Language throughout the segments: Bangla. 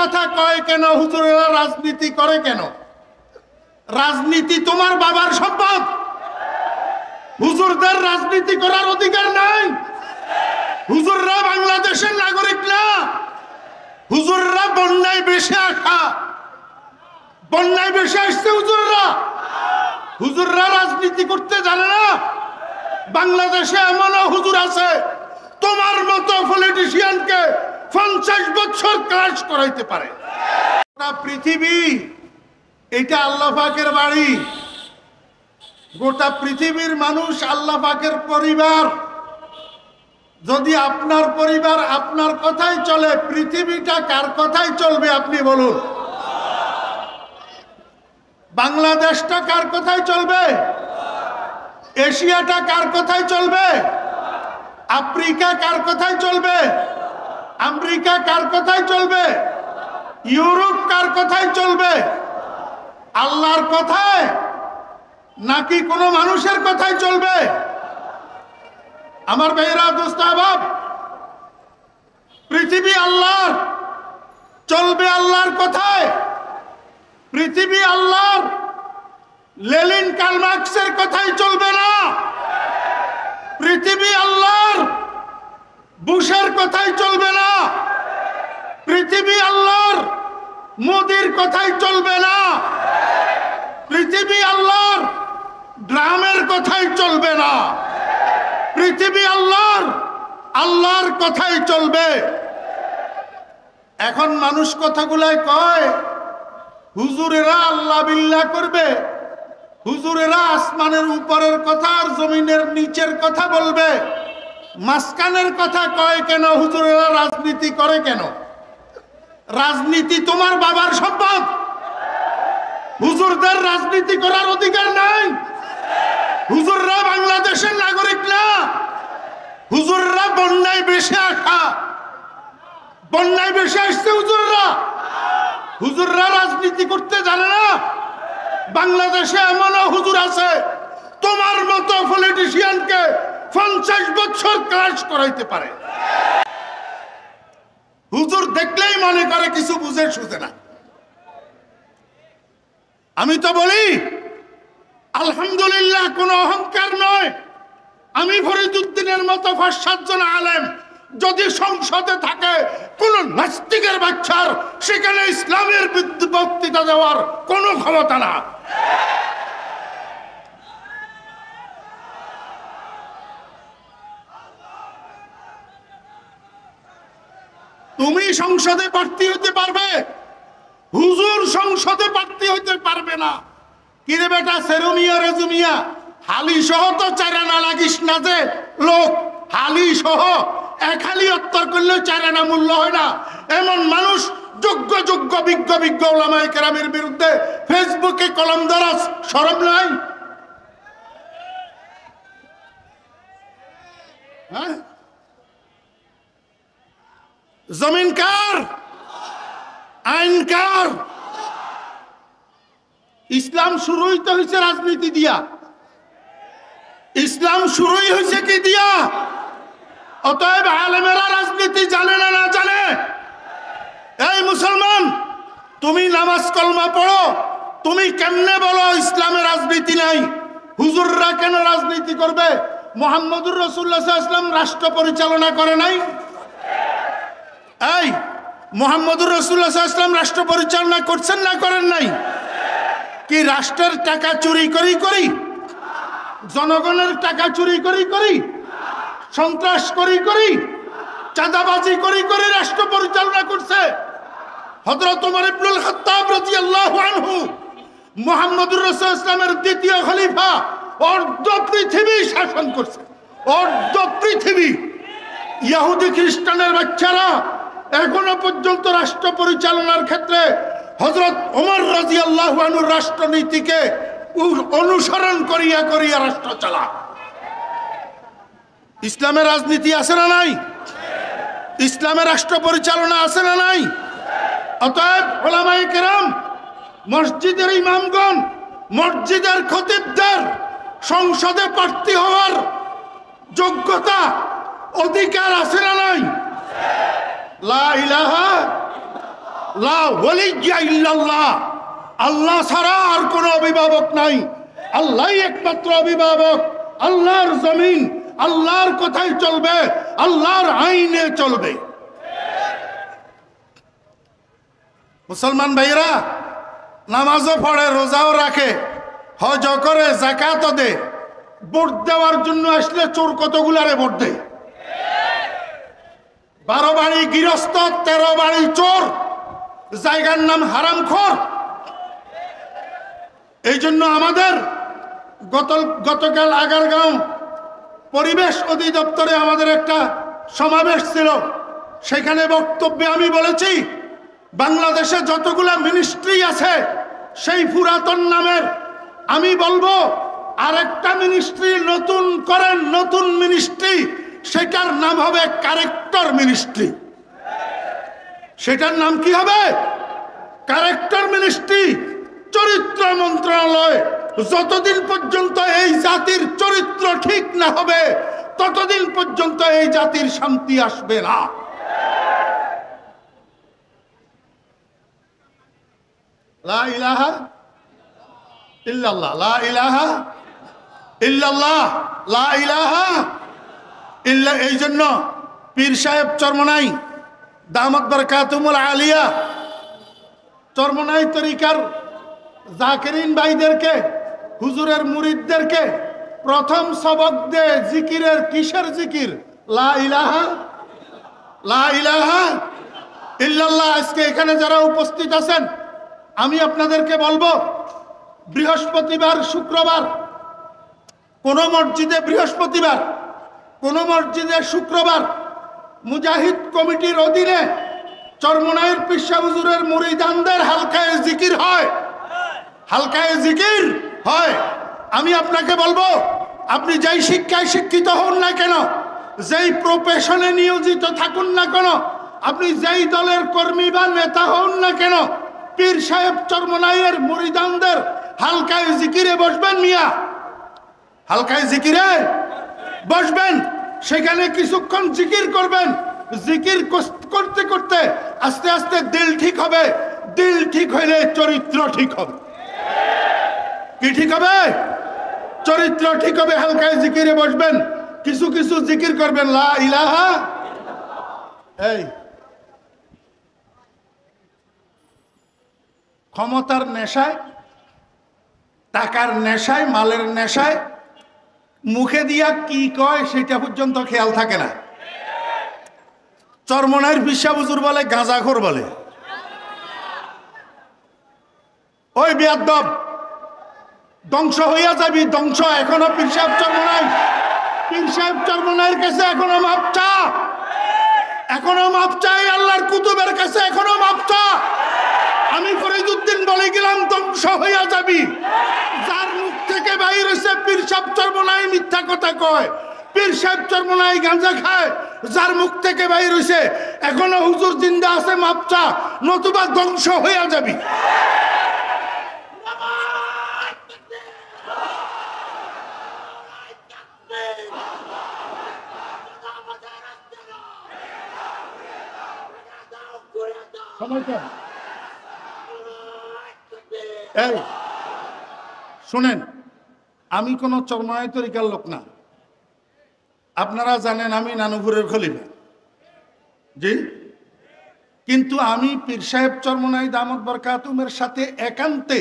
কথা কয় কেন? হুজুরেরা রাজনীতি করে কেন? রাজনীতি তোমার বাবার সম্পদ। হুজুরদের রাজনীতি করার অধিকার নাই। হুজুররা বাংলাদেশের নাগরিক না। হুজুররা বন্যায় ভেসে আসা, বন্যায় ভেসে আসছে হুজুররা। হুজুররা রাজনীতি করতে জানে না। বাংলাদেশে এমনও হুজুর আছে তোমার মতো পলিটিশিয়ানকে 50 বছর ক্লাস করাইতে পারে। পৃথিবী এটা আল্লাহ পাকের বাড়ি। গোটা পৃথিবীর মানুষ আল্লাহ পাকের পরিবার। যদি আপনার পরিবার আপনার কথাই চলে, পৃথিবীটা কার কথাই চলবে আপনি বলুন? বাংলাদেশটা কার কথাই চলবে? এশিয়াটা কার কথাই চলবে? আফ্রিকা কার কথাই চলবে? আমেরিকা কার কথাই চলবে? ইউরোপ কার কথাই চলবে? আল্লাহর কথায় নাকি কোনো মানুষের কথাই চলবে? আমার ভাইরা, দোস্ত আহবাব, পৃথিবী আল্লাহর, চলবে আল্লাহর কথায়। পৃথিবী আল্লাহর, লেনিন কার্ল মার্কসের কথাই চলবে না। পৃথিবী আল্লাহর, বুশের কথাই চলবে না। পৃথিবী আল্লাহর, মোদির কথাই চলবে না। পৃথিবী আল্লাহর, ড্রামের কথাই চলবে না। পৃথিবী আল্লাহর, আল্লাহর কথাই চলবে। এখন মানুষ কথাগুলাই কয় হুজুরেরা আল্লাহ বিল্লাহ করবে, হুজুরেরা আসমানের উপরের কথা আর জমিনের নিচের কথা বলবে। মাঝখানের কথা কয় কেন? হুজুরেরা রাজনীতি করে কেন? রাজনীতি তোমার বাবার সম্পদ। হুজুরদের রাজনীতি করার অধিকার নাই। হুজুররা বাংলাদেশের নাগরিক না। হুজুররা বন্যায় ভেসে আসা, বন্যায় ভেসে আসছে হুজুররা। হুজুররা রাজনীতি করতে জানে না। বাংলাদেশে এমনও হুজুর আছে তোমার মতো পলিটিশিয়ানকে 50 বছর ক্লাস করাইতে পারে। হুজুর দেখলেই মনে করে কিছু বুঝে সুঝে না। আমি তো বলি আলহামদুলিল্লাহ, কোনো অহংকার নয়। আমি ফরিদউদ্দিনের মতো 5-7 জন আলেম যদি সংসদে থাকে, কোন নাস্তিকের বাচ্চার সেখানে ইসলামের বক্তৃতা দেওয়ার কোনো ক্ষমতা না। তুমি সংসদে প্রার্থী হতে পারবে, হুজুর সংসদে প্রার্থী হতে পারবে না। কিরে বেটা সেরুমিয়া রেজুমিয়া, হালি সহ তো 4 আনা লাগিস না যে লোক। হালি সহ 1 হালি অত্তর করলে 4 আনা মূল্য হয় না। এমন মানুষ যোগ্য যোগ্য বিজ্ঞ বিজ্ঞ ওলামায়ে কেরামের বিরুদ্ধে ফেসবুকে কলম ধরা শরম নাই? হ্যাঁ, জমিন কার? আইন কার? ইসলাম শুরুই তো হয়েছে রাজনীতি দিয়া। ইসলাম শুরুই হয়েছে কি দিয়া? অতএব আলেমেরা রাজনীতি জানে না, না জানে? এই মুসলমান, তুমি নামাজ কলমা পড়ো, তুমি কেমনে বলো ইসলামে রাজনীতি নাই? হুজুররা কেন রাজনীতি করবে? মুহাম্মদুর রাসূলুল্লাহ সাল্লাল্লাহু আলাইহি ওয়াসাল্লাম রাষ্ট্র পরিচালনা করে নাই? এই মুহাম্মদুর রাসূলুল্লাহ সাল্লাল্লাহু আলাইহি ওয়াসাল্লাম রাষ্ট্র পরিচালনা করছেন না করেন নাই? কি রাষ্ট্রের টাকা চুরি করি করি, জনগণের টাকা চুরি করি করি, সন্ত্রাস করি করি, চাঁদাবাজি করি করি রাষ্ট্র পরিচালনা করছে? হযরত ওমর ইবনুল খাত্তাব রাদিয়াল্লাহু আনহু, মুহাম্মদুর রাসূলুল্লাহ ইসলামের দ্বিতীয় খলিফা, অর্ধ পৃথিবী শাসন করছে। অর্ধ পৃথিবী। ইহুদি খ্রিস্টানের বাচ্চারা এখনো পর্যন্ত রাষ্ট্র পরিচালনার ক্ষেত্রে হযরত ওমর রাদিয়াল্লাহু আনহুর রাষ্ট্রনীতিকে অনুসরণ করিয়া করিয়া রাষ্ট্র চালা। ইসলামের রাজনীতি আছে না নাই? ইসলামের রাষ্ট্র পরিচালনা আছে না নাই? অতএব ওলামায়ে কেরাম, মসজিদের ইমামগণ, মসজিদের খতিবদের সংসদে প্রার্থী হওয়ার যোগ্যতা, অধিকার আছে না নাই? লা ইলাহা লা ওয়ালিয়্যা ইল্লাল্লাহ, আল্লাহ ছাড়া আর কোনো অভিভাবক নাই, আল্লাহই একমাত্র অভিভাবক। আল্লাহর জমিন আল্লাহর কথাই চলবে, আল্লাহর আইনে চলবে। মুসলমান ভাইরা নামাজও পড়ে, রোজাও রাখে, হজও করে, যাকাতও দেয়। ভোট দেওয়ার জন্য আসলে চোর কতগুলারে ভোট দেয়। 12 বাড়ি গৃহস্থ, 13 বাড়ি চোর, জায়গার নাম হারামখোর। এই জন্য আমাদের গতকাল আগারগাঁও পরিবেশ অধিদপ্তরে আমাদের একটা সমাবেশ ছিল। সেখানে বক্তব্যে আমি বলেছি, বাংলাদেশে যতগুলা মিনিস্ট্রি আছে সেই পুরাতন নামের আমি বলবো আরেকটা মিনিস্ট্রি নতুন করেন, নতুন মিনিস্ট্রি, সেটার নাম হবে ক্যারেক্টার মিনিস্ট্রি। সেটার নাম কি হবে? ক্যারেক্টার মিনিস্ট্রি, চরিত্র মন্ত্রণালয়। যতদিন পর্যন্ত এই জাতির চরিত্র ঠিক না হবে ততদিন পর্যন্ত এই জাতির শান্তি আসবে না। লা ইলাহা ইল্লাল্লাহ, লা ইলাহা ইল্লাল্লাহ, লা ইলাহা ইল্লা। এই জন্য পীর সাহেব চরমনাই দামাত বরকাতুহুল আলিয়া, চরমনাই তরিকার জাকিরিন ভাইদেরকে, হুজুরের মুরিদদেরকে প্রথম সবক দে জিকিরের। কিসের জিকির? লা ইলাহা, লা ইলাহা ইল্লাল্লাহ। আজকে এখানে যারা উপস্থিত আছেন আমি আপনাদেরকে বলবো, বৃহস্পতিবার, শুক্রবার কোন মসজিদে বৃহস্পতিবার, কোন মসজিদে শুক্রবার মুজাহিদ কমিটির অধীনে চরমনাইয়ের পীর সাহেব হুজুরের মুরিদানদের হালকায়ে জিকির হয়, হালকায়ে জিকির হয়। আমি আপনাকে বলবো, আপনি যেই শিক্ষায় শিক্ষিত হন না কেন, যেই প্রফেশনে নিয়োজিত থাকুন না কেন, আপনি যেই দলের কর্মী বা নেতা হন না কেন, পীর সাহেব চরমনাইয়ের মুরিদানদের হালকায়ে জিকিরে বসবেন মিয়া, হালকায়ে জিকিরে বসবেন। সেখানে কিছুক্ষণ জিকির করবেন। জিকির করতে করতে আস্তে আস্তে দিল ঠিক হবে। দিল ঠিক হইলে চরিত্র ঠিক হবে। কি ঠিক হবে? চরিত্র ঠিক হবে। হালকায় জিকিরে বসবেন, কিছু কিছু জিকির করবেন, লা ইলাহা। এই ক্ষমতার নেশায়, টাকার নেশায়, মালের নেশায় মুখে দিয়া কি কয় সেটা পর্যন্ত খেয়াল থাকে না। চরমনাইয়ের পীর সাহেব হুজুর বলে গাঁজাখোর বলে। ওই বেয়াদব, ধ্বংস হইয়া যাবি, ধ্বংস। এখনো পীর সাহেব চরমনাই, পীর সাহেব চরমনাইয়ের কাছে এখনো মাপ চা, এখনো মাপ চাই। আল্লাহর কুতুবের কাছে এখনো মাপ চা। আমি ফরিদউদ্দিন বলে গেলাম ধ্বংস হইয়া যাবি। যার মুখ থেকে বাইর হইছে পীর সাহেব চরমনাই মিথ্যা কথা কয়, পীর সাহেব চরমনাই গাঁজা খায়, যার মুখ থেকে বাইর হইছে এখনো হুজুর জিন্দা আছে, মাপ চা, নতুবা ধ্বংস হইয়া যাবি। এই শুনেন, আমি কোন চরমনাই তরিকার লোক না। আপনারা জানেন আমি নানুপুরের খলিফা, জি। কিন্তু আমি পীর সাহেব চরমনাই দামত বরকাতুমের সাথে একান্তে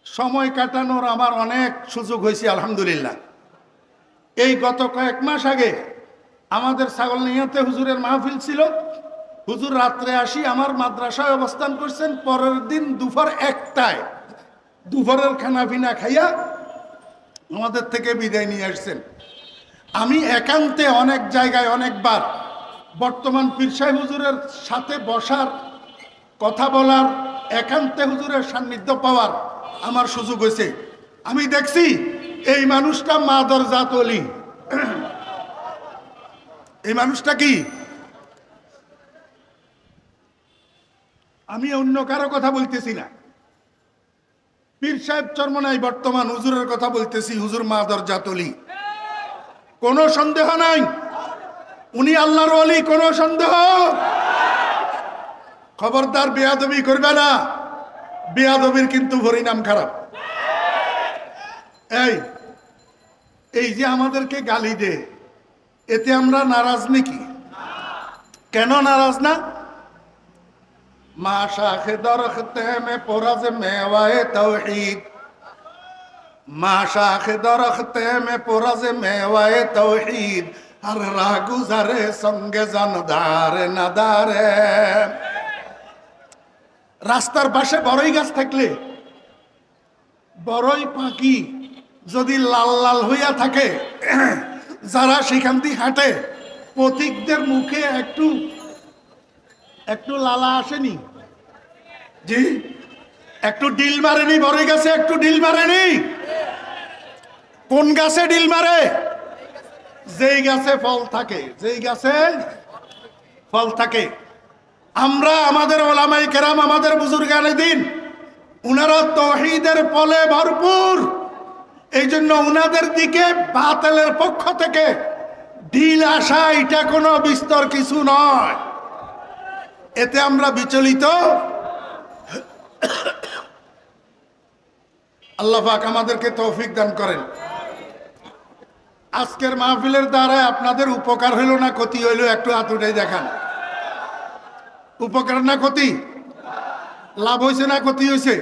সময় কাটানোর আমার অনেক সুযোগ হয়েছে, আলহামদুলিল্লাহ। এই গত কয়েক মাস আগে আমাদের ছাগলনাইয়াতে হুজুরের মাহফিল ছিল। হুজুর রাত্রে আসি আমার মাদ্রাসায় অবস্থান করছেন। পরের দিন দুপুর 1টায় দুপুরের খানা পিনা খাইয়া আমাদের থেকে বিদায় নিয়ে আসছেন। আমি একান্তে অনেক জায়গায় অনেকবার বর্তমান পীর সাহেব হুজুরের সাথে বসার, কথা বলার, একান্তে হুজুরের সান্নিধ্য পাওয়ার আমার সুযোগ হয়েছে। আমি দেখছি এই মানুষটা মাদর জাত ওলি। এই মানুষটা কি? আমি অন্য কারো কথা বলতেছি না, পীর সাহেব চরমনাই বর্তমান হুজুরের কথা বলতেছি। হুজুর মাদর জাত ওলি, কোনো সন্দেহ নাই, উনি আল্লাহর ওলি, কোনো সন্দেহ। খবরদার বেয়াদবি করবে না, বেয়াদবির কিন্তু পরিণাম খারাপ। এই এই যে আমাদেরকে গালি দে, এতে আমরা নারাজ নাকি? কেন নারাজ না? মা শাখে দরখতে মে পোরাজ মেওয়ায়ে তাওহীদ, মা শাখে দরখতে মে পোরাজ মেওয়ায়ে তাওহীদ, আর রাগুজারে সঙ্গে জানদারে নাদারে। রাস্তার পাশে বড়ই গাছ থাকলে বড়ই পাখি যদি লাল লাল হইয়া থাকে, যারা সেখান দিয়ে হাঁটে পথিকদের মুখে একটু একটু লালা আসেনি? জি, একটু ডিল মারেনি? বড়ই গাছে একটু ডিল মারেনি? কোন গাছে ডিল মারে? যেই গাছে ফল থাকে, যেই গাছে ফল থাকে। আমরা আমাদের ওলামায়ে কেরাম, আমাদের বুজুর্গানে দিন, উনারা তাওহীদের ফলে ভরপুর। এই জন্য উনাদের দিকে বাতিলের পক্ষ থেকে ঢিল আসা এটা কোনো বিস্তর কিছু নয়, এতে আমরা বিচলিত। আল্লাহ পাক আমাদেরকে তৌফিক দান করেন। আজকের মাহফিলের দ্বারা আপনাদের উপকার হইল না ক্ষতি হইল? একটু হাত উঠাই দেখান। উপকার না ক্ষতি? লাভ হয়েছে না ক্ষতি হয়েছে?